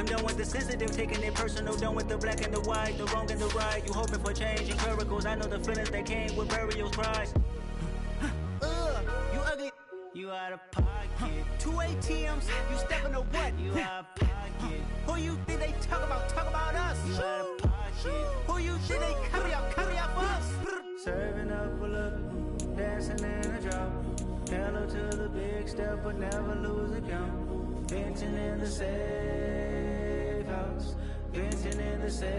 I'm done with the sensitive, taking it personal, done with the black and the white, the wrong and the right. You hoping for change and miracles, I know the feelings that came with burial cries. You ugly, you out of pocket. 2 ATMs, you stepping to what? You out of pocket. Who you think they talk about us? You out of pocket. Who you think they carry out for us? Serving up a look, dancing in a drop. Hello to the big step, but never lose a count. Venting in the safe house, venting in the safe.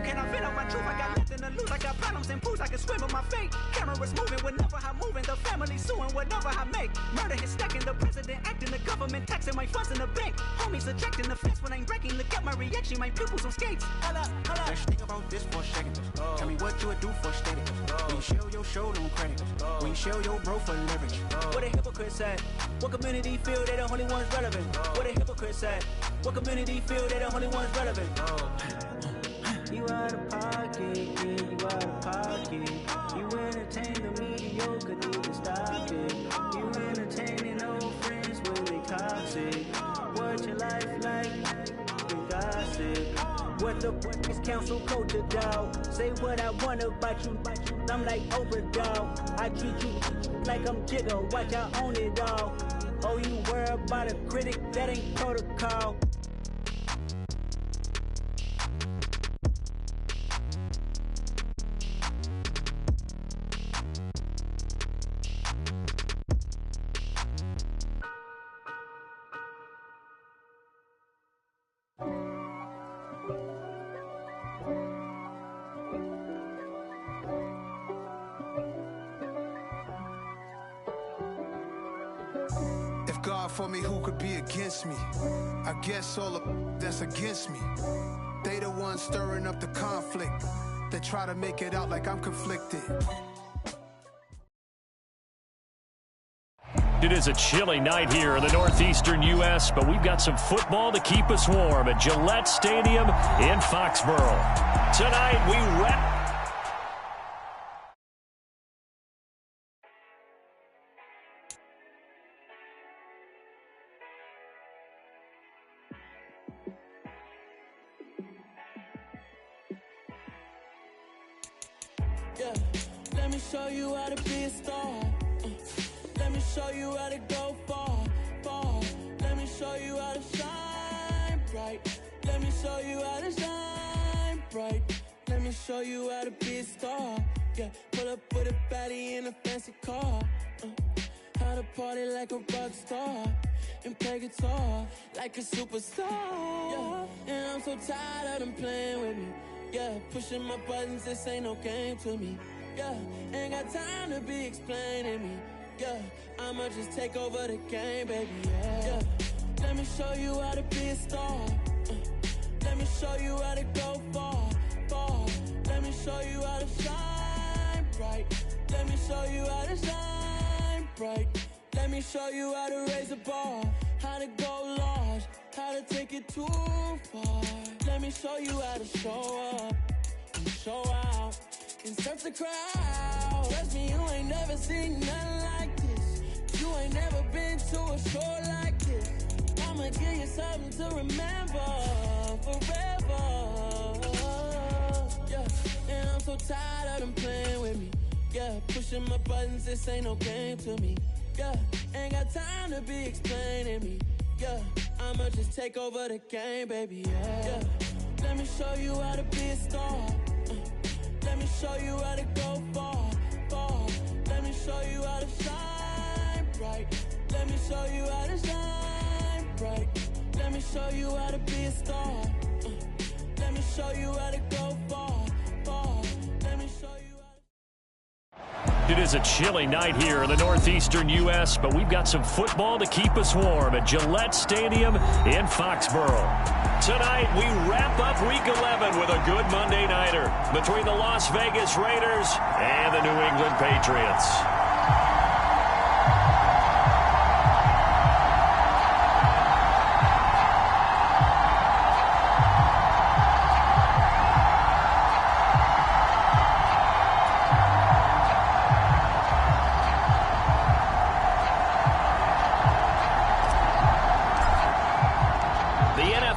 Can I feel out my truth? I got nothing to lose. I got problems and pools. I can swim with my fate. Cameras moving whenever I'm moving. The family suing whatever I make. Murder is stacking. The president acting. The government taxing my funds in the bank. Homies ejecting the fence when I'm breaking. Look at my reaction. My pupils on skates. Hold up. Let's think about this for a second. Tell me what you would do for status. When you show your show no credit. When you show your bro for leverage. What a hypocrite said. What community feel they the only ones relevant? What a hypocrite said. What community feel they the only ones relevant? You out of pocket, yeah, you out of pocket. You entertain the mediocre, need to stop it. You entertaining old friends when they toxic. What your life like? You gossip. What the fuck is council culture, dog? Say what I want about you. I'm like overdog. I treat you like I'm Jigga. Watch I own it all. Oh, you worry about a critic? That ain't protocol. God for me, who could be against me? I guess all of that's against me. They the ones stirring up the conflict. They try to make it out like I'm conflicted. It is a chilly night here in the northeastern U.S., but we've got some football to keep us warm at Gillette Stadium in Foxborough. Tonight, we wrap. Yeah, let me show you how to be a star. Let me show you how to go far, far. Let me show you how to shine bright. Let me show you how to shine bright. Let me show you how to be a star. Yeah, pull up with a baddie in a fancy car. How to party like a rock star and play guitar like a superstar. Yeah, and I'm so tired of them playing with me. Yeah, pushing my buttons, this ain't no game to me. Yeah, ain't got time to be explaining me. Yeah, I'ma just take over the game, baby. Yeah, let me show you how to be a star. Let me show you how to go far, far. Let me show you how to shine bright. Let me show you how to shine bright. Let me show you how to raise the bar, how to go large, how to take it too far. Let me show you how to show up and show out and search the crowd. Trust me, you ain't never seen nothing like this. You ain't never been to a show like this. I'ma give you something to remember forever. Yeah, and I'm so tired of them playing with me. Yeah, pushing my buttons, this ain't no game to me. Yeah, ain't got time to be explaining me. Yeah, I'ma just take over the game, baby. Yeah, let me show you how to be a star. Let me show you how to go far, far. Let me show you how to shine bright. Let me show you how to shine bright. Let me show you how to be a star. Let me show you how to go far, far. Let me show you. It is a chilly night here in the northeastern U.S., but we've got some football to keep us warm at Gillette Stadium in Foxborough. Tonight, we wrap up Week 11 with a good Monday nighter between the Las Vegas Raiders and the New England Patriots.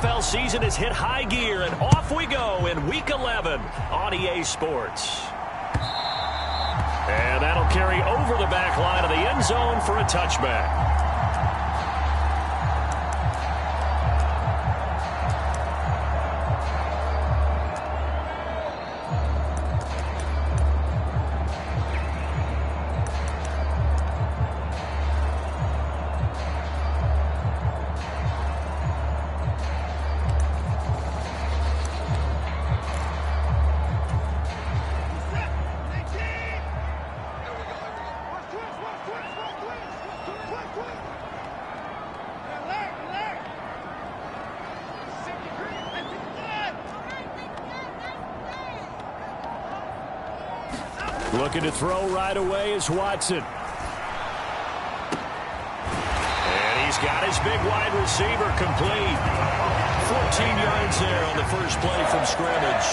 NFL season has hit high gear, and off we go in Week 11 on EA Sports. And that'll carry over the back line of the end zone for a touchback. Looking to throw right away is Watson. And he's got his big wide receiver complete. 14 yards there on the first play from scrimmage.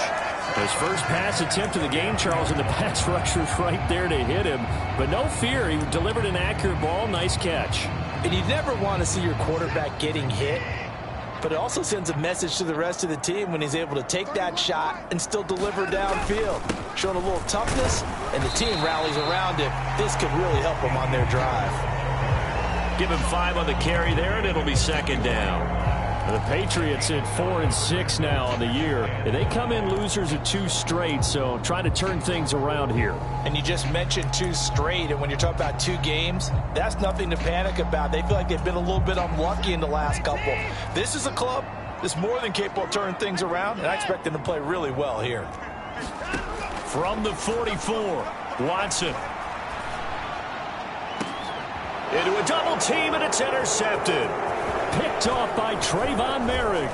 His first pass attempt of the game, Charles, and the pass rusher's right there to hit him. But no fear, he delivered an accurate ball. Nice catch. And you never want to see your quarterback getting hit. But it also sends a message to the rest of the team when he's able to take that shot and still deliver downfield. Showing a little toughness, and the team rallies around him. This could really help them on their drive. Give him 5 on the carry there, and it'll be second down. The Patriots at 4-6 now on the year. And they come in losers of 2 straight, so trying to turn things around here. And you just mentioned 2 straight, and when you're talking about 2 games, that's nothing to panic about. They feel like they've been a little bit unlucky in the last couple. This is a club that's more than capable of turning things around, and I expect them to play really well here. From the 44, Watson. Into a double team, and it's intercepted. Picked off by Trayvon Merrick.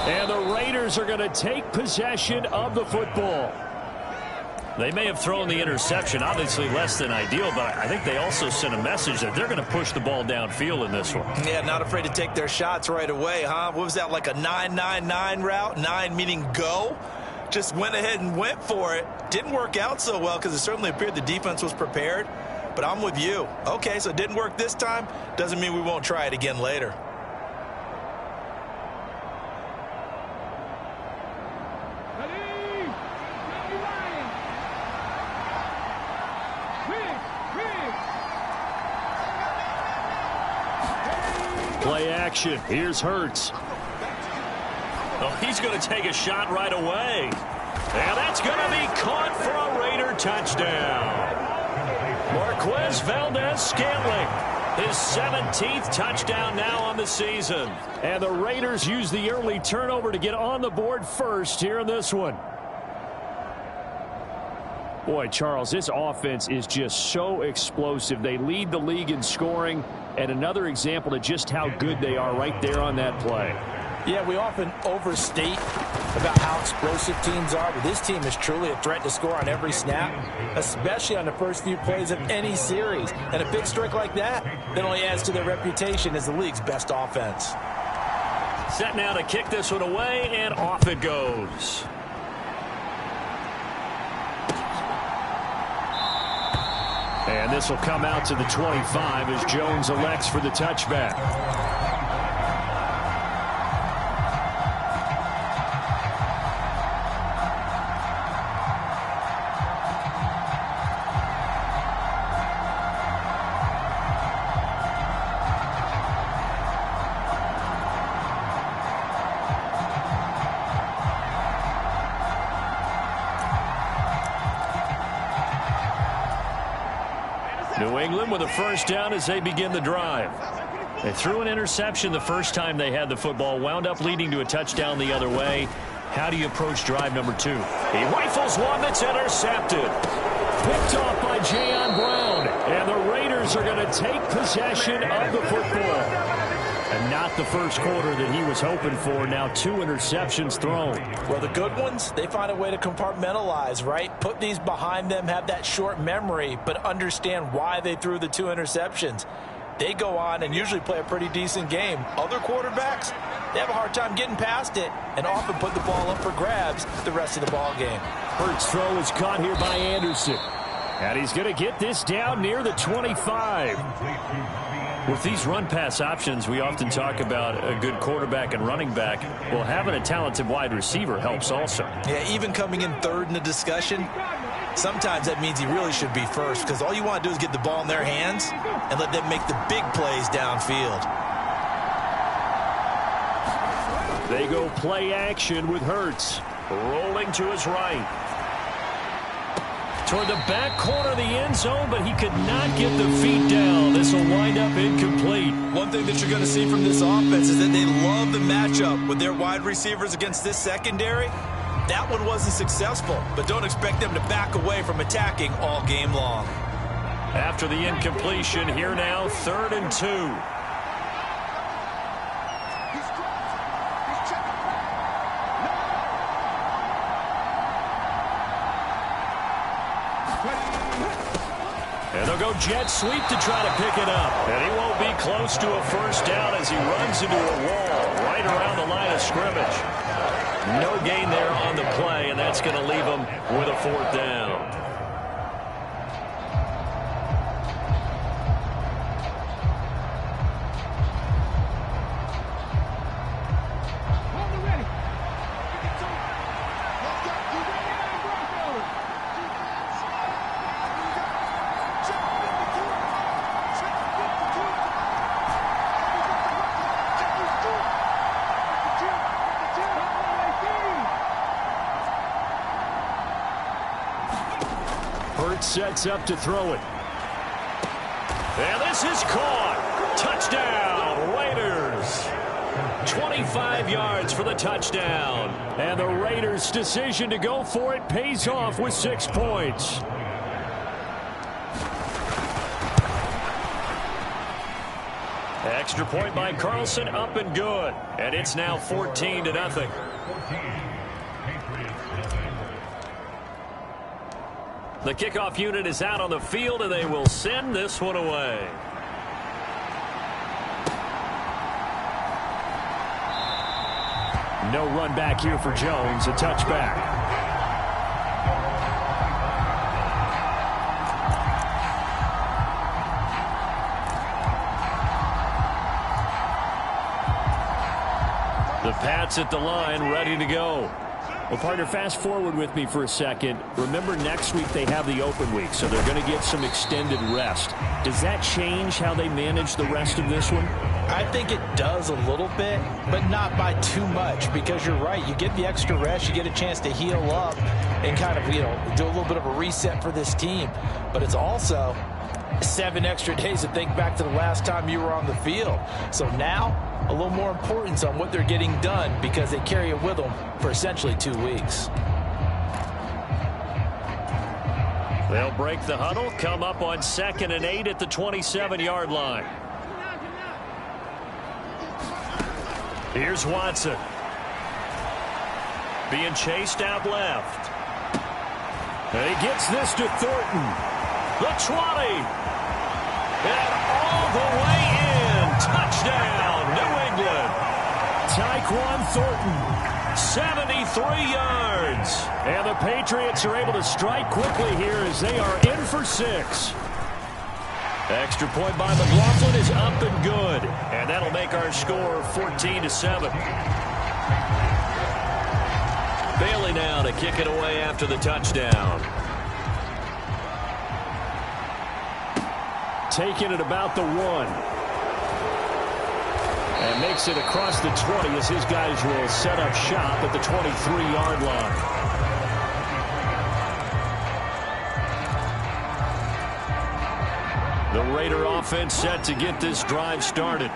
And the Raiders are going to take possession of the football. They may have thrown the interception, obviously less than ideal, but I think they also sent a message that they're going to push the ball downfield in this one. Yeah, not afraid to take their shots right away, huh? What was that, like a 9-9-9 route? 9 meaning go? Just went ahead and went for it. Didn't work out so well because it certainly appeared the defense was prepared. But I'm with you. Okay, so it didn't work this time. Doesn't mean we won't try it again later. Play action. Here's Hurts. Oh, he's going to take a shot right away. And that's going to be caught for a Raider touchdown. Marquez Valdez-Scantling, his 17th touchdown now on the season. And the Raiders use the early turnover to get on the board first here in this one. Boy, Charles, this offense is just so explosive. They lead the league in scoring, and another example of just how good they are right there on that play. Yeah, we often overstate about how explosive teams are, but this team is truly a threat to score on every snap, especially on the first few plays of any series. And a big streak like that only adds to their reputation as the league's best offense. Set now to kick this one away, and off it goes. And this will come out to the 25 as Jones elects for the touchback. New England with a first down as they begin the drive. They threw an interception the first time they had the football, wound up leading to a touchdown the other way. How do you approach drive number 2? He rifles one that's intercepted. Picked off by Jayon Brown. And the Raiders are going to take possession of the football. And not the first quarter that he was hoping for. Now 2 interceptions thrown. Well, the good ones, they find a way to compartmentalize, right? Put these behind them, have that short memory, but understand why they threw the 2 interceptions. They go on and usually play a pretty decent game. Other quarterbacks, they have a hard time getting past it and often put the ball up for grabs the rest of the ball game. Hurts' throw is caught here by Anderson. And he's going to get this down near the 25. With these run-pass options, we often talk about a good quarterback and running back. Well, having a talented wide receiver helps also. Yeah, even coming in third in the discussion, sometimes that means he really should be first, because all you want to do is get the ball in their hands and let them make the big plays downfield. They go play action with Hurts. Rolling to his right. Toward the back corner of the end zone, but he could not get the feet down. This will wind up incomplete. One thing that you're going to see from this offense is that they love the matchup with their wide receivers against this secondary. That one wasn't successful, but don't expect them to back away from attacking all game long. After the incompletion, here now, 3rd and 2. And they'll go jet sweep to try to pick it up. And he won't be close to a first down as he runs into a wall right around the line of scrimmage. No gain there on the play, and that's going to leave him with a 4th down. Sets up to throw it. And this is caught. Touchdown, Raiders. 25 yards for the touchdown. And the Raiders' decision to go for it pays off with 6 points. Extra point by Carlson, up and good. And it's now 14-0. The kickoff unit is out on the field, and they will send this one away. No run back here for Jones, a touchback. The Pats at the line, ready to go. Well, partner, fast forward with me for a second. Remember, next week they have the open week, so they're going to get some extended rest. Does that change how they manage the rest of this one? I think it does a little bit, but not by too much, because you're right. You get the extra rest, you get a chance to heal up and kind of, do a little bit of a reset for this team. But it's also 7 extra days to think back to the last time you were on the field. So now, a little more importance on what they're getting done, because they carry it with them for essentially 2 weeks. They'll break the huddle, come up on 2nd and 8 at the 27-yard line. Here's Watson. Being chased out left. And he gets this to Thornton. The 20. And all the way in. Touchdown, New England. Tyquan Thornton, 73 yards. And the Patriots are able to strike quickly here as they are in for 6. Extra point by McLaughlin is up and good. And that'll make our score 14-7. Bailey now to kick it away after the touchdown. Taking it about the 1. And makes it across the 20 as his guys will set up shop at the 23-yard line. The Raider offense set to get this drive started.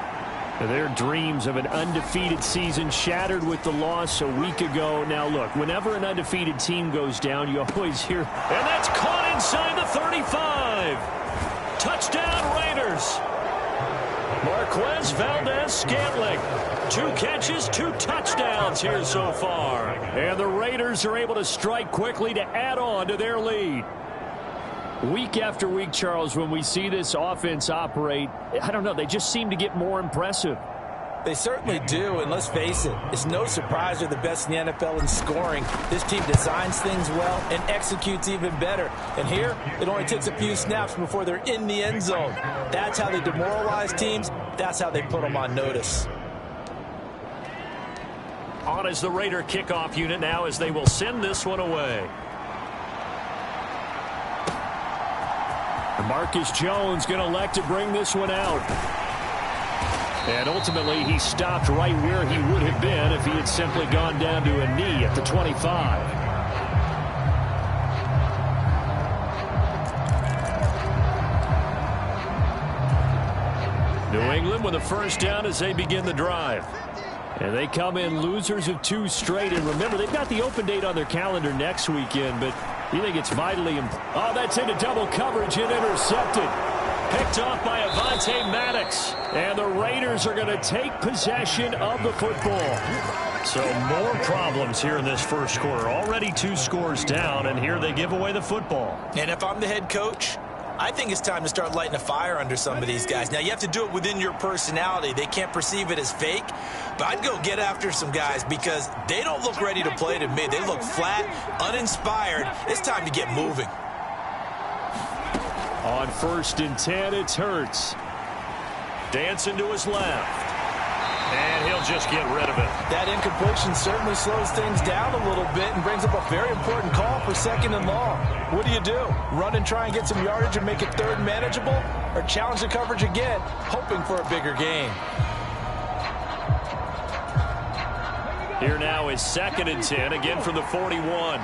Their dreams of an undefeated season shattered with the loss a week ago. Now look, whenever an undefeated team goes down, you always hear, and that's caught inside the 35. Touchdown Raiders. Marquez Valdez-Scantling. 2 catches, 2 touchdowns here so far. And the Raiders are able to strike quickly to add on to their lead. Week after week, Charles, when we see this offense operate, I don't know, they just seem to get more impressive. They certainly do, and let's face it, it's no surprise they're the best in the NFL in scoring. This team designs things well and executes even better. And here, it only takes a few snaps before they're in the end zone. That's how they demoralize teams. That's how they put them on notice. On is the Raider kickoff unit now as they will send this one away. Marcus Jones going to elect to bring this one out. And ultimately, he stopped right where he would have been if he had simply gone down to a knee at the 25. New England with a first down as they begin the drive. And they come in losers of 2 straight. And remember, they've got the open date on their calendar next weekend, but you think it's vitally important. Oh, that's into double coverage and intercepted. Picked off by Avonte Maddox. And the Raiders are going to take possession of the football. So more problems here in this first quarter. Already 2 scores down, and here they give away the football. And if I'm the head coach, I think it's time to start lighting a fire under some of these guys. Now, you have to do it within your personality. They can't perceive it as fake. But I'd go get after some guys because they don't look ready to play to me. They look flat, uninspired. It's time to get moving. On 1st and 10, it's Hurts. Dancing to his left. And he'll just get rid of it. That incompletion certainly slows things down a little bit and brings up a very important call for 2nd and long. What do? Run and try and get some yardage and make it 3rd manageable? Or challenge the coverage again, hoping for a bigger gain? Here now is 2nd and 10, again from the 41.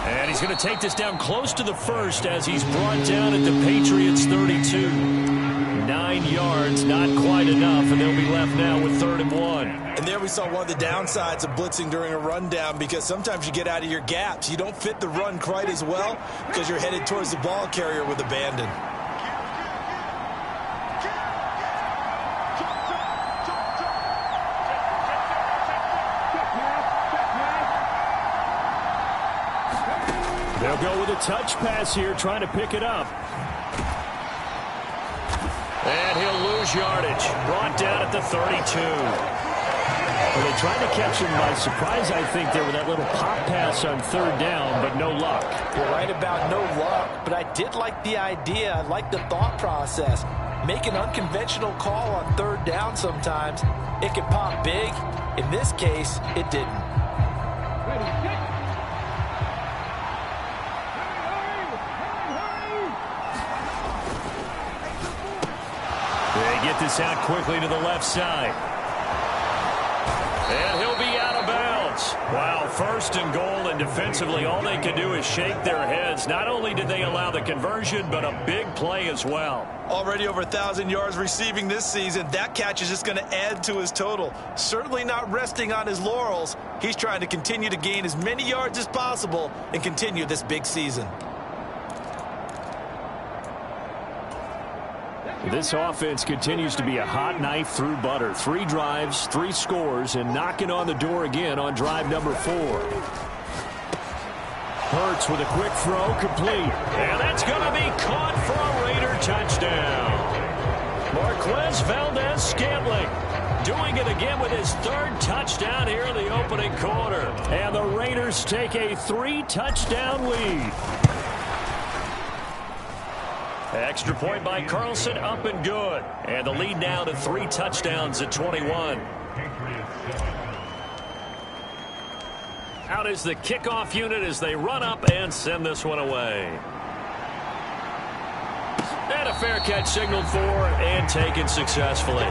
And he's going to take this down close to the 1st as he's brought down at the Patriots' 32. 9 yards, not quite enough, and they'll be left now with 3rd and 1. And there we saw one of the downsides of blitzing during a rundown, because sometimes you get out of your gaps. You don't fit the run quite as well because you're headed towards the ball carrier with abandon. They'll go with a touch pass here, trying to pick it up. And he'll lose yardage. Brought down at the 32. Well, they tried to catch him by surprise, I think, there with that little pop pass on 3rd down, but no luck. You're right about no luck, but I did like the idea. I like the thought process. Make an unconventional call on 3rd down sometimes. It can pop big. In this case, it didn't. They get this out quickly to the left side. And he'll be out of bounds. Wow, 1st and goal, and defensively all they can do is shake their heads. Not only did they allow the conversion, but a big play as well. Already over 1,000 yards receiving this season. That catch is just going to add to his total. Certainly not resting on his laurels. He's trying to continue to gain as many yards as possible and continue this big season. This offense continues to be a hot knife through butter. 3 drives, 3 scores, and knocking on the door again on drive number 4. Hurts with a quick throw, complete. And that's going to be caught for a Raider touchdown. Marquez Valdez-Scantling doing it again with his 3rd touchdown here in the opening quarter. And the Raiders take a 3-touchdown lead. Extra point by Carlson, up and good. And the lead now to 3 touchdowns at 21. Out is the kickoff unit as they run up and send this one away. And a fair catch signaled for and taken successfully.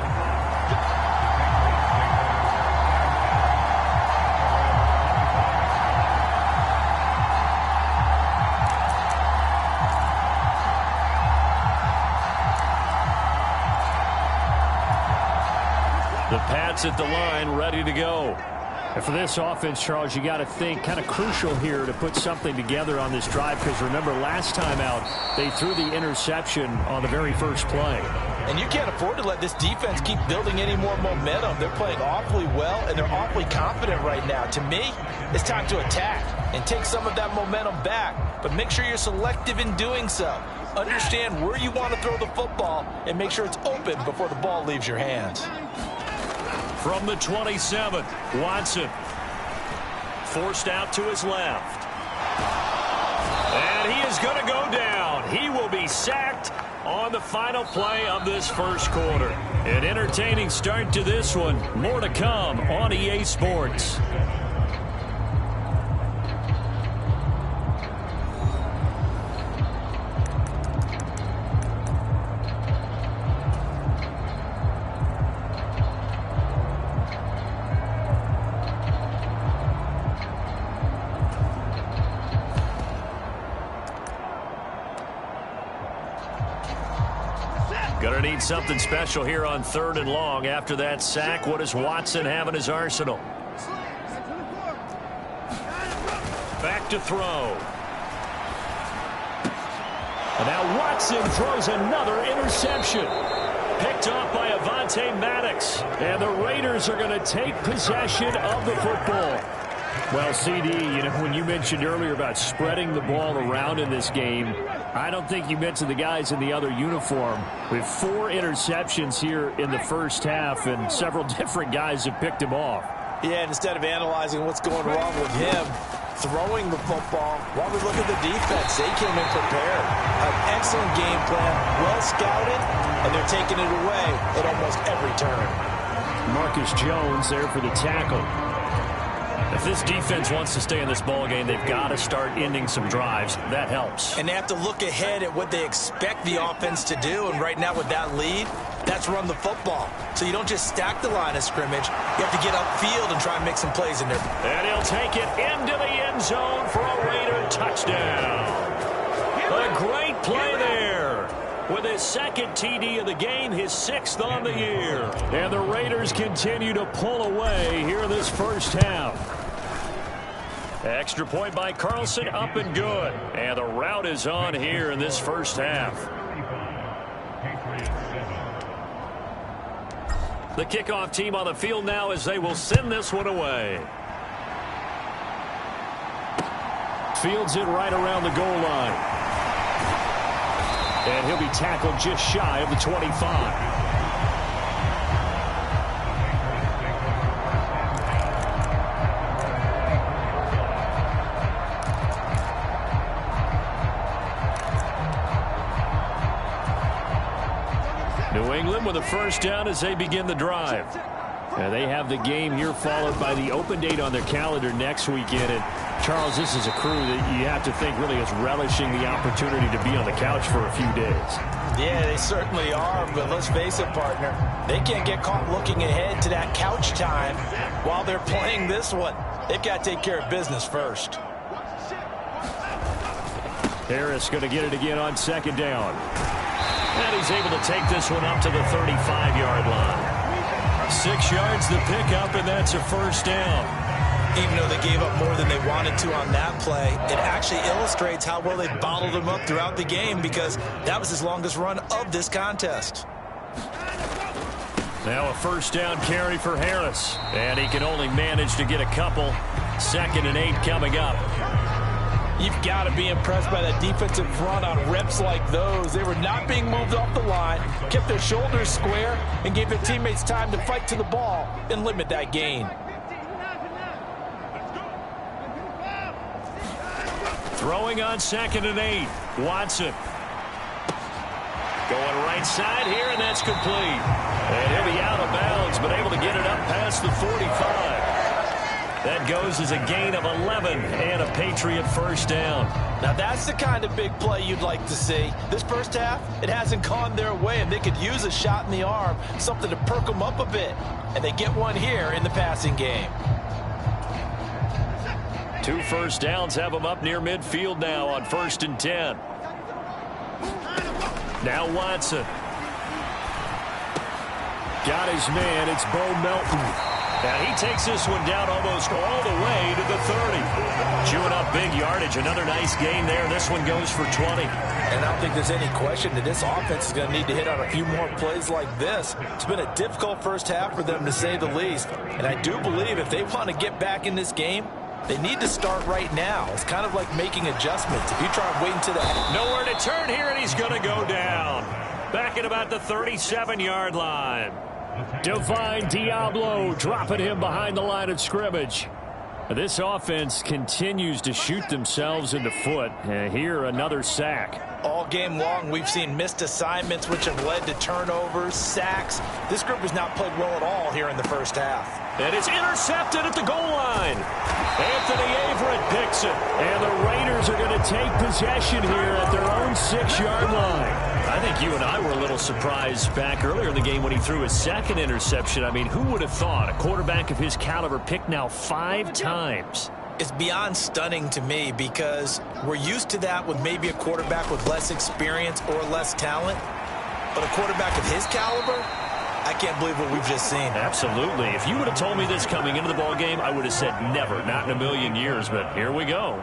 The Pats at the line, ready to go. And for this offense, Charles, you got to think kind of crucial here to put something together on this drive, because remember last time out they threw the interception on the very first play. And you can't afford to let this defense keep building any more momentum. They're playing awfully well, and they're awfully confident right now. To me, it's time to attack. and take some of that momentum back, but make sure you're selective in doing so. Understand where you want to throw the football and make sure it's open before the ball leaves your hands. From the 27, Watson forced out to his left. And he is going to go down. He will be sacked on the final play of this first quarter. An entertaining start to this one. More to come on EA Sports. Gonna need something special here on 3rd and long. After that sack, what does Watson have in his arsenal? Back to throw. And now Watson throws another interception. Picked off by Avonte Maddox. And the Raiders are going to take possession of the football. Well, CD, when you mentioned earlier about spreading the ball around in this game, I don't think you mentioned the guys in the other uniform. We have 4 interceptions here in the first half, and several different guys have picked him off. Yeah, and instead of analyzing what's going wrong with him, throwing the football, while we look at the defense, they came in prepared. An excellent game plan, well scouted, and they're taking it away at almost every turn. Marcus Jones there for the tackle. If this defense wants to stay in this ball game, they've got to start ending some drives. That helps. And they have to look ahead at what they expect the offense to do. And right now with that lead, that's run the football. So you don't just stack the line of scrimmage. You have to get upfield and try and make some plays in there. And he'll take it into the end zone for a Raider touchdown. A great play there. With his second TD of the game, his 6th on the year. And the Raiders continue to pull away here in this first half. Extra point by Carlson, up and good. And the route is on here in this first half. The kickoff team on the field now as they will send this one away. Fields it right around the goal line. And he'll be tackled just shy of the 25. New England with a first down as they begin the drive. And they have the game here followed by the open date on their calendar next weekend. And Charles, this is a crew that you have to think really is relishing the opportunity to be on the couch for a few days. Yeah, they certainly are, but let's face it, partner. They can't get caught looking ahead to that couch time while they're playing this one. They've got to take care of business first. Harris going to get it again on 2nd down. And he's able to take this one up to the 35-yard line. 6 yards the pickup, and that's a first down. Even though they gave up more than they wanted to on that play, it actually illustrates how well they bottled him up throughout the game because that was his longest run of this contest. Now a first down carry for Harris, and he can only manage to get a couple. 2nd and 8 coming up. You've got to be impressed by that defensive front on reps like those. They were not being moved off the line, kept their shoulders square, and gave their teammates time to fight to the ball and limit that gain. Throwing on 2nd and 8. Watson. Going right side here, and that's complete. And he'll be out of bounds, but able to get it up past the 45. That goes as a gain of 11 and a Patriot first down. Now that's the kind of big play you'd like to see. This first half, it hasn't gone their way, and they could use a shot in the arm, something to perk them up a bit. And they get one here in the passing game. 2 first downs have them up near midfield now on 1st and 10. Now Watson. Got his man. It's Bo Melton. Now he takes this one down almost all the way to the 30. Chewing up big yardage. Another nice gain there. This one goes for 20. And I don't think there's any question that this offense is going to need to hit on a few more plays like this. It's been a difficult first half for them, to say the least. And I do believe if they want to get back in this game, They need to start right now. It's kind of like making adjustments. If you try and wait until the... Nowhere to turn here, and he's going to go down. Back at about the 37-yard line. Divine Diablo dropping him behind the line of scrimmage. This offense continues to shoot themselves in the foot. Here, another sack. All game long, we've seen missed assignments, which have led to turnovers, sacks. This group has not played well at all here in the first half. And it's intercepted at the goal line. Anthony Averett picks it. And the Raiders are going to take possession here at their own 6-yard line. I think you and I were a little surprised back earlier in the game when he threw his second interception. I mean, who would have thought a quarterback of his caliber picked now 5 times? It's beyond stunning to me because we're used to that with maybe a quarterback with less experience or less talent. But a quarterback of his caliber, I can't believe what we've just seen. Absolutely. If you would have told me this coming into the ball game, I would have said never, not in a million years. But here we go.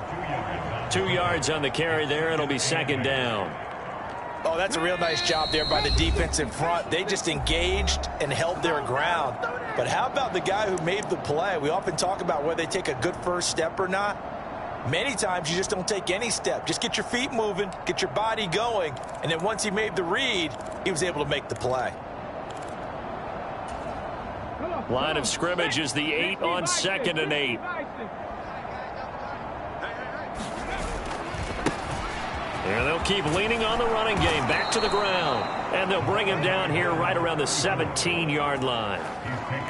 2 yards on the carry there. It'll be second down. Oh, that's a real nice job there by the defense in front. They just engaged and held their ground. But how about the guy who made the play? We often talk about whether they take a good first step or not. Many times you just don't take any step. Just get your feet moving, get your body going, and then once he made the read, he was able to make the play. Line of scrimmage is the 8 on 2nd and 8. And they'll keep leaning on the running game. Back to the ground. And they'll bring him down here right around the 17-yard line.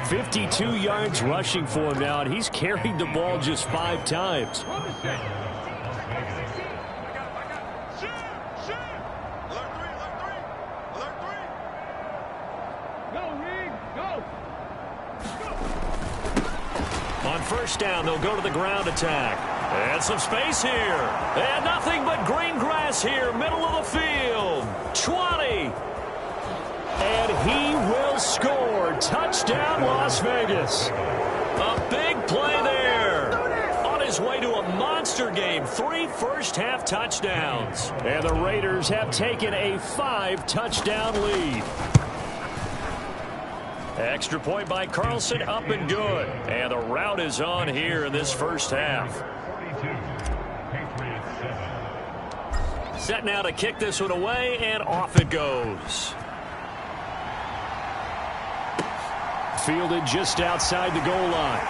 52 yards rushing for him now, and he's carried the ball just 5 times. On first down, they'll go to the ground attack. And some space here. And nothing but green grass here, middle of the field. 20. And he will score. Touchdown, Las Vegas. A big play there. On his way to a monster game. 3 first-half touchdowns. And the Raiders have taken a 5-touchdown lead. Extra point by Carlson, up and good. And the route is on here in this first half. Set now to kick this one away, and off it goes. Fielded just outside the goal line.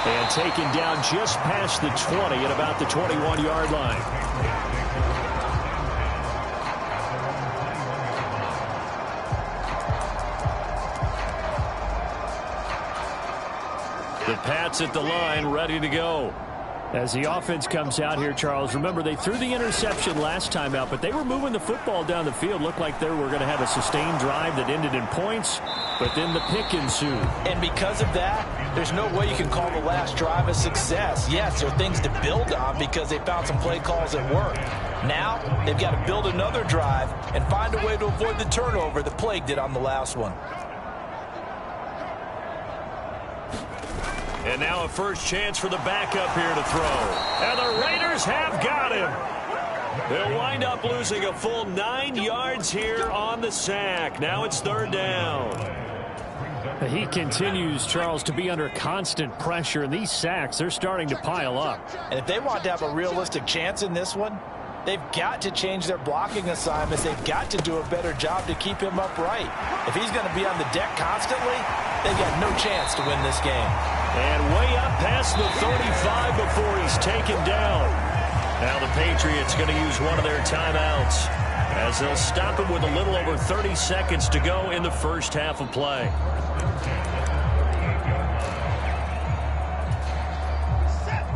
And taken down just past the 20 at about the 21-yard line. The Pats at the line, ready to go. As the offense comes out here, Charles, remember they threw the interception last time out, but they were moving the football down the field. Looked like they were going to have a sustained drive that ended in points, but then the pick ensued. And because of that, there's no way you can call the last drive a success. Yes, there are things to build on because they found some play calls that work. Now, they've got to build another drive and find a way to avoid the turnover that plagued it on the last one. And now a first chance for the backup here to throw. And the Raiders have got him. They'll wind up losing a full 9 yards here on the sack. Now it's third down. He continues, Charles, to be under constant pressure, and these sacks, they're starting to pile up. And if they want to have a realistic chance in this one, they've got to change their blocking assignments. They've got to do a better job to keep him upright. If he's going to be on the deck constantly, they've got no chance to win this game. And way up past the 35 before he's taken down. Now the Patriots going to use one of their timeouts as they'll stop him with a little over 30 seconds to go in the first half of play.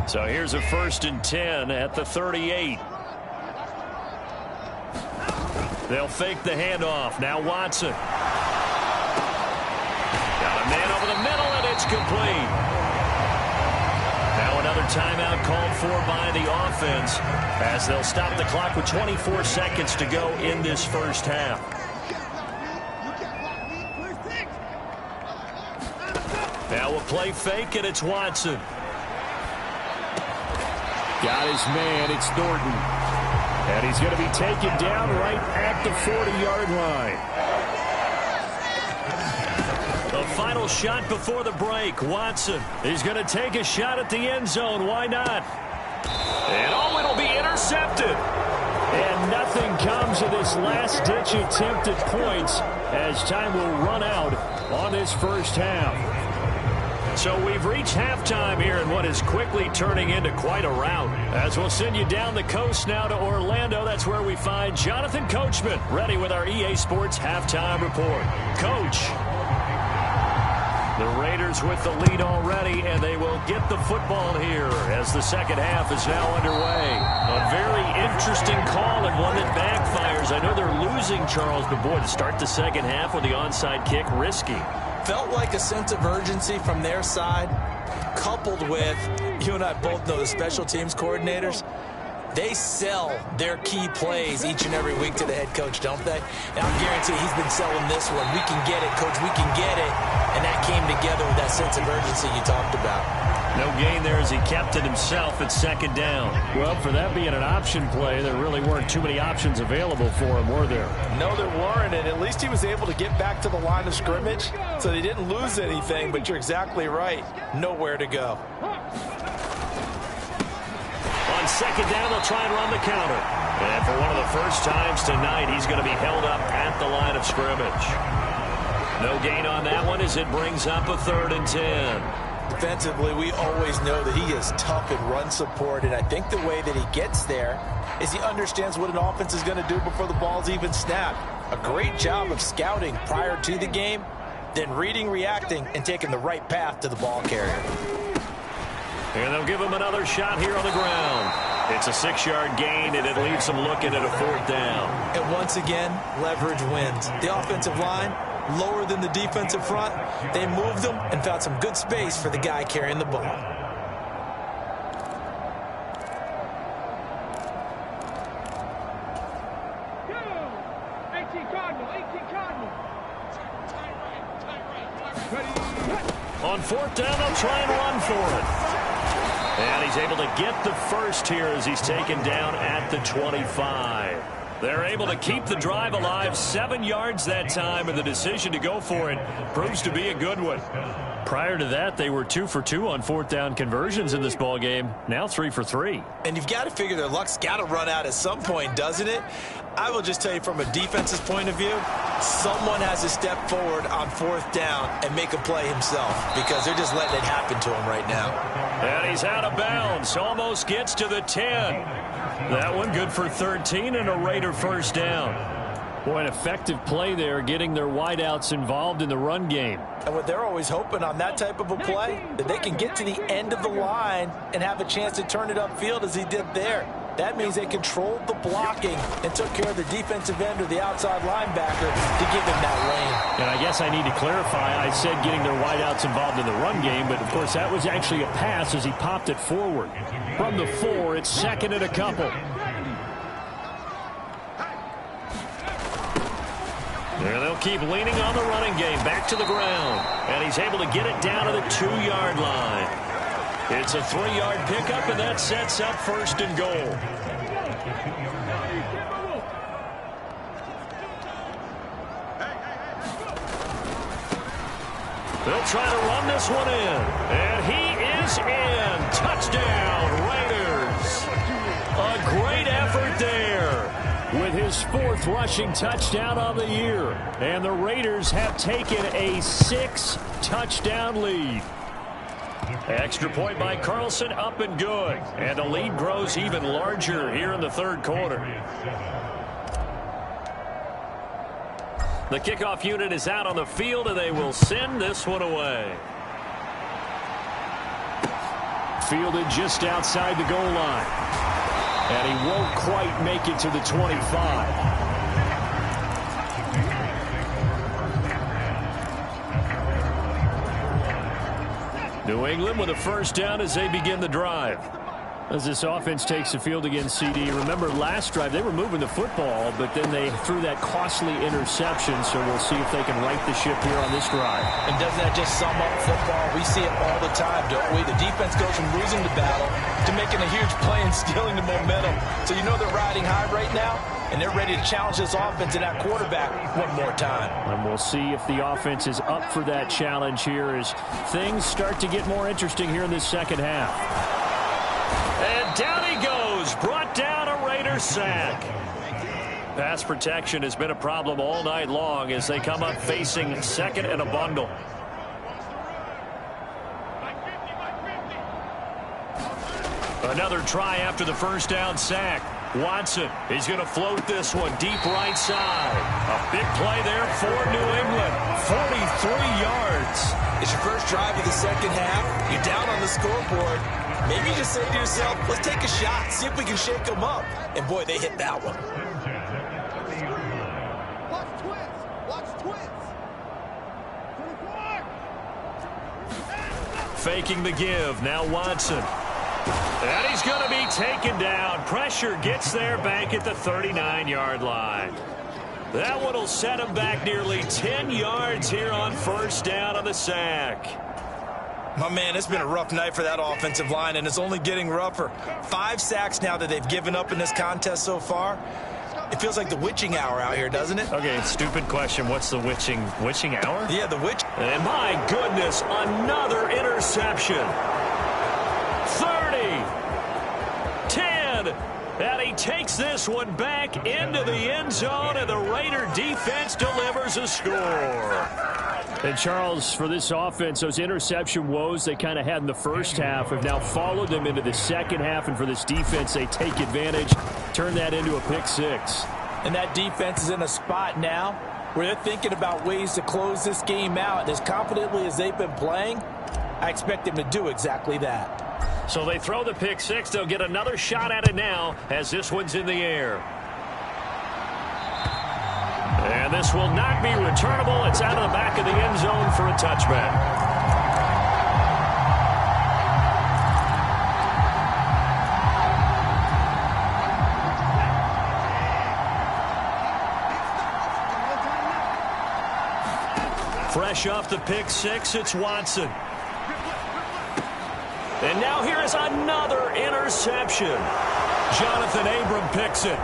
So here's a 1st and 10 at the 38. They'll fake the handoff. Now Watson. Got a man over the middle, and it's complete. Now another timeout called for by the offense as they'll stop the clock with 24 seconds to go in this first half. Now we'll play fake, and it's Watson. Got his man, it's Thornton. And he's going to be taken down right at the 40-yard line. A final shot before the break. Watson, he's going to take a shot at the end zone. Why not? And it'll be intercepted. And nothing comes of this last-ditch attempt at points as time will run out on this first half. So we've reached halftime here in what is quickly turning into quite a rout. As we'll send you down the coast now to Orlando, that's where we find Jonathan Coachman, ready with our EA Sports Halftime Report. Coach. The Raiders with the lead already, and they will get the football here as the second half is now underway. A very interesting call and one that backfires. I know they're losing, Charles, but boy, to start the second half with the onside kick, risky. Felt like a sense of urgency from their side, coupled with, you and I both know the special teams coordinators, they sell their key plays each and every week to the head coach, don't they? And I guarantee he's been selling this one. We can get it, coach, we can get it. And that came together with that sense of urgency you talked about. No gain there as he kept it himself at second down. Well, for that being an option play, there really weren't too many options available for him, were there? No, there weren't, and at least he was able to get back to the line of scrimmage, so they didn't lose anything, but you're exactly right. Nowhere to go. On second down, they'll try and run the counter. And for one of the first times tonight, he's going to be held up at the line of scrimmage. No gain on that one as it brings up a 3rd and 10. Defensively, we always know that he is tough in run support, and I think the way that he gets there is he understands what an offense is going to do before the ball's even snapped. A great job of scouting prior to the game, then reading, reacting, and taking the right path to the ball carrier. And they'll give him another shot here on the ground. It's a 6-yard gain, and it leaves them looking at a 4th down. And once again, leverage wins. The offensive line, lower than the defensive front. They moved them and found some good space for the guy carrying the ball. On 4th down, they'll try and run for it. And he's able to get the first here as he's taken down at the 25. They're able to keep the drive alive, 7 yards that time, and the decision to go for it proves to be a good one. Prior to that, they were 2 for 2 on 4th down conversions in this ballgame. Now 3 for 3. And you've got to figure their luck's got to run out at some point, doesn't it? I will just tell you from a defense's point of view, someone has to step forward on 4th down and make a play himself because they're just letting it happen to him right now. And he's out of bounds. Almost gets to the 10. That one good for 13 and a Raider first down. Boy, an effective play there, getting their wideouts involved in the run game. And what they're always hoping on that type of a play, that they can get to the end of the line and have a chance to turn it upfield as he did there. That means they controlled the blocking and took care of the defensive end or the outside linebacker to give him that lane. And I guess I need to clarify, I said getting their wideouts involved in the run game, but of course that was actually a pass as he popped it forward. From the 4, it's 2nd and a couple. And they'll keep leaning on the running game, back to the ground. And he's able to get it down to the 2-yard line. It's a 3-yard pickup, and that sets up 1st and goal. They'll try to run this one in. And he is in. Touchdown, Raiders. A great effort there with his 4th rushing touchdown of the year. And the Raiders have taken a 6-touchdown lead. Extra point by Carlson, up and good. And the lead grows even larger here in the 3rd quarter. The kickoff unit is out on the field, and they will send this one away. Fielded just outside the goal line. And he won't quite make it to the 25. New England with a first down as they begin the drive. As this offense takes the field against CD, remember last drive they were moving the football, but then they threw that costly interception, so we'll see if they can right the ship here on this drive. And doesn't that just sum up football? We see it all the time, don't we? The defense goes from losing the battle to making a huge play and stealing the momentum. So you know they're riding high right now? and they're ready to challenge this offense and that quarterback one more time. And we'll see if the offense is up for that challenge here as things start to get more interesting here in this second half. And down he goes, brought down a Raiders sack. Pass protection has been a problem all night long as they come up facing second and a bundle. Another try after the first down sack. Watson, he's going to float this one deep right side. A big play there for New England. 43 yards. It's your first drive of the second half. You're down on the scoreboard. Maybe you just say to yourself, let's take a shot, see if we can shake them up. And boy, they hit that one. Faking the give. Now Watson. And he's going to be taken down. Pressure gets there back at the 39-yard line. That one will set him back nearly 10 yards here on first down on the sack. My man, it's been a rough night for that offensive line, and it's only getting rougher. 5 sacks now that they've given up in this contest so far. It feels like the witching hour out here, doesn't it? Okay, stupid question. What's the witching hour? Yeah, the witch. And my goodness, another interception. 30, 10, and he takes this one back into the end zone, and the Raider defense delivers a score. And Charles, for this offense, those interception woes they kind of had in the first half have now followed them into the second half, and for this defense, they take advantage, turn that into a pick six. And that defense is in a spot now where they're thinking about ways to close this game out, and as confidently as they've been playing, I expect them to do exactly that. So they throw the pick six. They'll get another shot at it now as this one's in the air. And this will not be returnable. It's out of the back of the end zone for a touchback. Fresh off the pick six, it's Watson. And now here is another interception. Jonathan Abram picks it.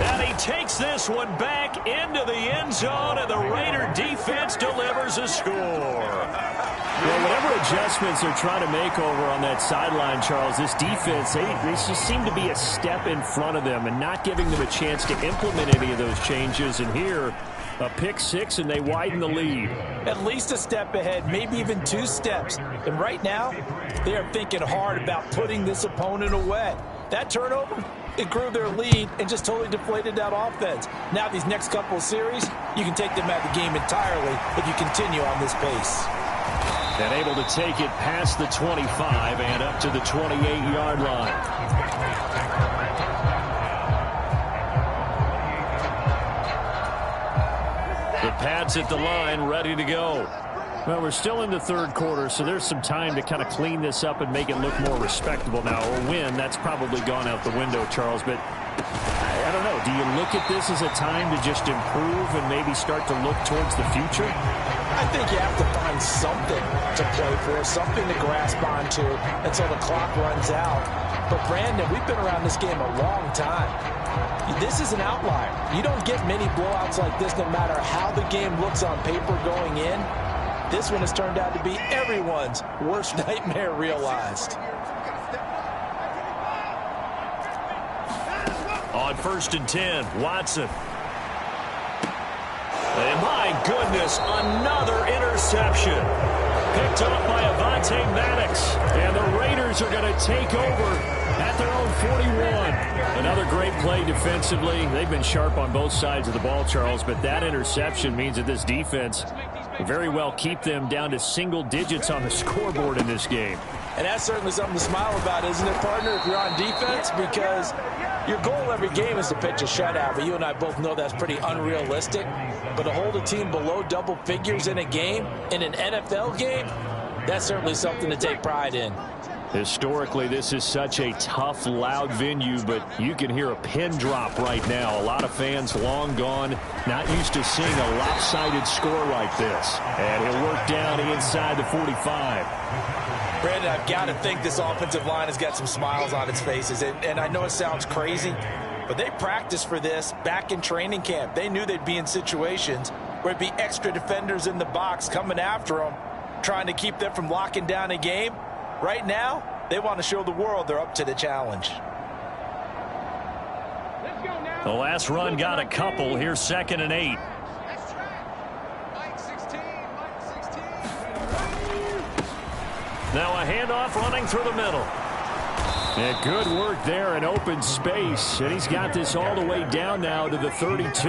And he takes this one back into the end zone, and the Raider defense delivers a score. Well, whatever adjustments they're trying to make over on that sideline, Charles, this defense, they just seem to be a step in front of them and not giving them a chance to implement any of those changes. And here, a pick six, and they widen the lead. At least a step ahead, maybe even 2 steps. And right now, they are thinking hard about putting this opponent away. That turnover, it grew their lead and just totally deflated that offense. Now these next couple of series, you can take them out of the game entirely if you continue on this pace. And able to take it past the 25 and up to the 28-yard line. The Pats at the line, ready to go. Well, we're still in the third quarter, so there's some time to kind of clean this up and make it look more respectable now. Or win, that's probably gone out the window, Charles. But I don't know. Do you look at this as a time to just improve and maybe start to look towards the future? I think you have to find something to play for, something to grasp onto until the clock runs out. But, Brandon, we've been around this game a long time. This is an outlier. You don't get many blowouts like this no matter how the game looks on paper going in. This one has turned out to be everyone's worst nightmare realized. On 1st and 10, Watson. And my goodness, another interception. Picked up by Avonte Maddox. And the Raiders are going to take over at their own 41. Another great play defensively. They've been sharp on both sides of the ball, Charles, but that interception means that this defense very well keep them down to single digits on the scoreboard in this game. And that's certainly something to smile about, isn't it, partner, if you're on defense? Because your goal every game is to pitch a shutout, but you and I both know that's pretty unrealistic. But to hold a team below double figures in a game, in an NFL game, that's certainly something to take pride in. Historically, this is such a tough, loud venue, but you can hear a pin drop right now. A lot of fans long gone, not used to seeing a lopsided score like this. And he'll work down inside the 45. Brandon, I've got to think this offensive line has got some smiles on its faces. And I know it sounds crazy, But they practiced for this back in training camp. They knew they'd be in situations where it'd be extra defenders in the box coming after them, trying to keep them from locking down a game. Right now, they want to show the world they're up to the challenge. The last run got a couple. Here's 2nd and 8. Now a handoff running through the middle. And good work there in open space. And he's got this all the way down now to the 32.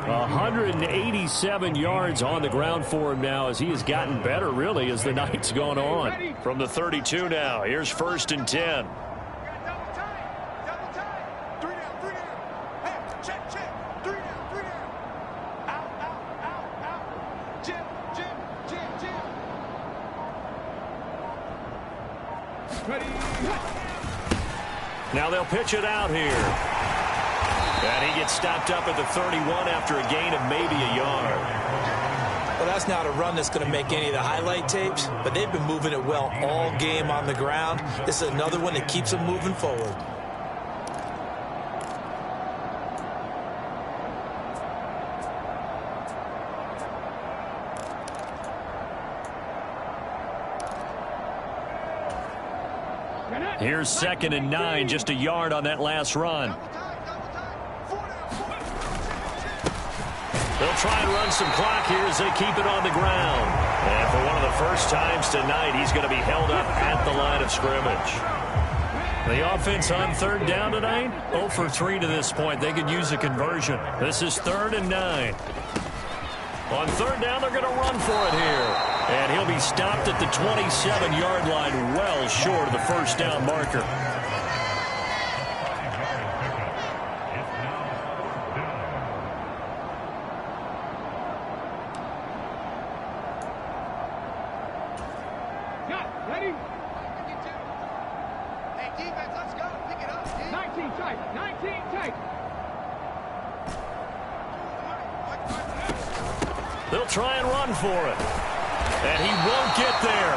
187 yards on the ground for him now as he has gotten better, really, as the night's gone on. From the 32 now, here's 1st and 10. Now they'll pitch it out here. And he gets stopped up at the 31 after a gain of maybe a yard. Well, that's not a run that's going to make any of the highlight tapes, but they've been moving it well all game on the ground. This is another one that keeps them moving forward. Here's 2nd and 9, just a yard on that last run. They'll try and run some clock here as they keep it on the ground. And for one of the first times tonight, he's going to be held up at the line of scrimmage. The offense on 3rd down tonight, 0 for 3 to this point. They could use a conversion. This is 3rd and 9. On 3rd down, they're going to run for it here. And he'll be stopped at the 27-yard line, well short of the 1st down marker. Ready? Hey, defense, let's go. Pick it up. 19 tight. 19 tight. They'll try and run for it. And he won't get there.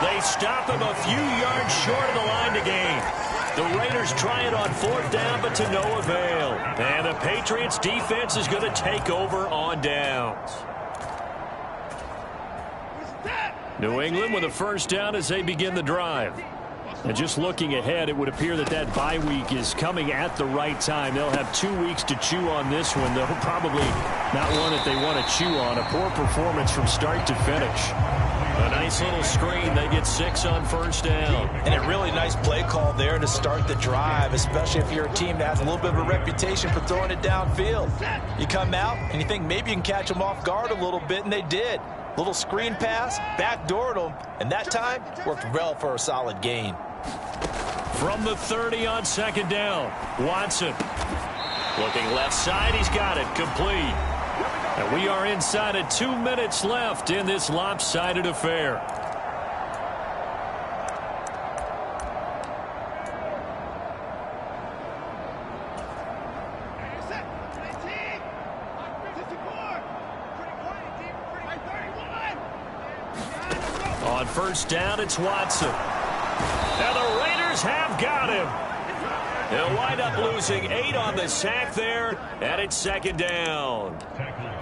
They stop him a few yards short of the line to gain. The Raiders try it on 4th down, but to no avail. And the Patriots defense is going to take over on downs. New England with a 1st down as they begin the drive. And just looking ahead, it would appear that that bye week is coming at the right time. They'll have 2 weeks to chew on this one, though probably not one that they want to chew on. A poor performance from start to finish. A nice little screen. They get 6 on 1st down. And a really nice play call there to start the drive, especially if you're a team that has a little bit of a reputation for throwing it downfield. You come out and you think maybe you can catch them off guard a little bit, and they did. Little screen pass, backdoored them, and that time worked well for a solid gain. From the 30 on 2nd down, Watson. Looking left side, he's got it, complete. And we are inside of 2 minutes left in this lopsided affair. On 1st down, it's Watson. Now the Raiders have got him. They'll wind up losing 8 on the sack there, and it's 2nd down.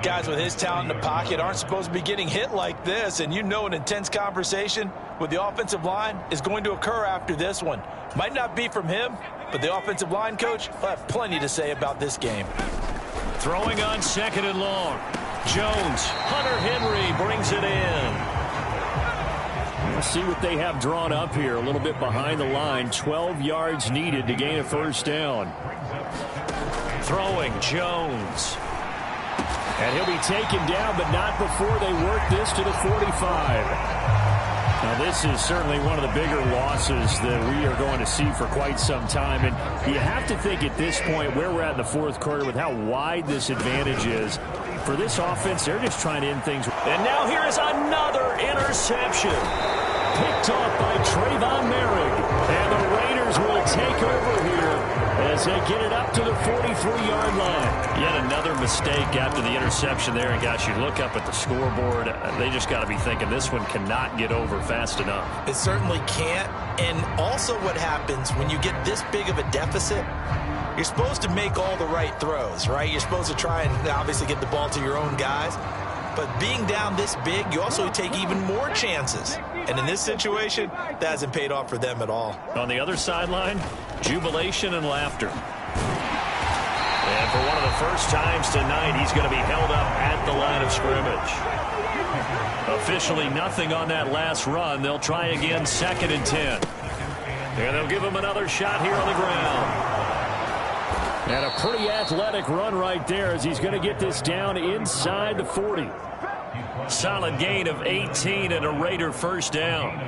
Guys with his talent in the pocket aren't supposed to be getting hit like this, and you know an intense conversation with the offensive line is going to occur after this one. Might not be from him, but the offensive line coach will have plenty to say about this game. Throwing on 2nd and long. Jones, Hunter Henry brings it in. Let's see what they have drawn up here. A little bit behind the line. 12 yards needed to gain a 1st down. Throwing, Jones. And he'll be taken down, but not before they work this to the 45. Now, this is certainly one of the bigger losses that we are going to see for quite some time. And you have to think at this point where we're at in the 4th quarter with how wide this advantage is. For this offense, they're just trying to end things. And now here is another interception. Picked off by Trayvon Merrick. And the Raiders will take over here as they get it up to the 43-yard line. Yet another mistake after the interception there. And, gosh, you look up at the scoreboard. They just got to be thinking this one cannot get over fast enough. It certainly can't. And also what happens when you get this big of a deficit, You're supposed to make all the right throws, right? You're supposed to try and obviously get the ball to your own guys. But being down this big, you also take even more chances. And in this situation, that hasn't paid off for them at all. On the other sideline, jubilation and laughter. And for one of the first times tonight, he's going to be held up at the line of scrimmage. Officially nothing on that last run. They'll try again, 2nd and 10. And they'll give him another shot here on the ground. And a pretty athletic run right there as he's going to get this down inside the 40. Solid gain of 18 and a Raider first down.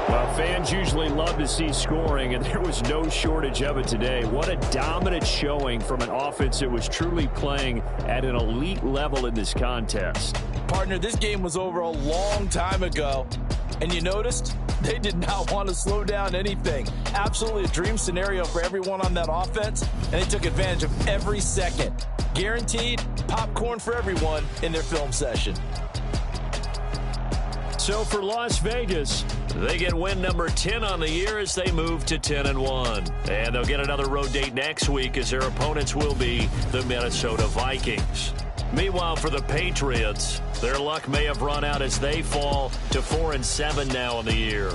Well, fans usually love to see scoring, and there was no shortage of it today. What a dominant showing from an offense that was truly playing at an elite level in this contest. Partner, this game was over a long time ago, and you noticed they did not want to slow down anything. Absolutely a dream scenario for everyone on that offense, and they took advantage of every second. Guaranteed popcorn for everyone in their film session. So for Las Vegas, they get win number 10 on the year as they move to 10-1. And they'll get another road date next week as their opponents will be the Minnesota Vikings. Meanwhile, for the Patriots, their luck may have run out as they fall to 4-7 now in the year.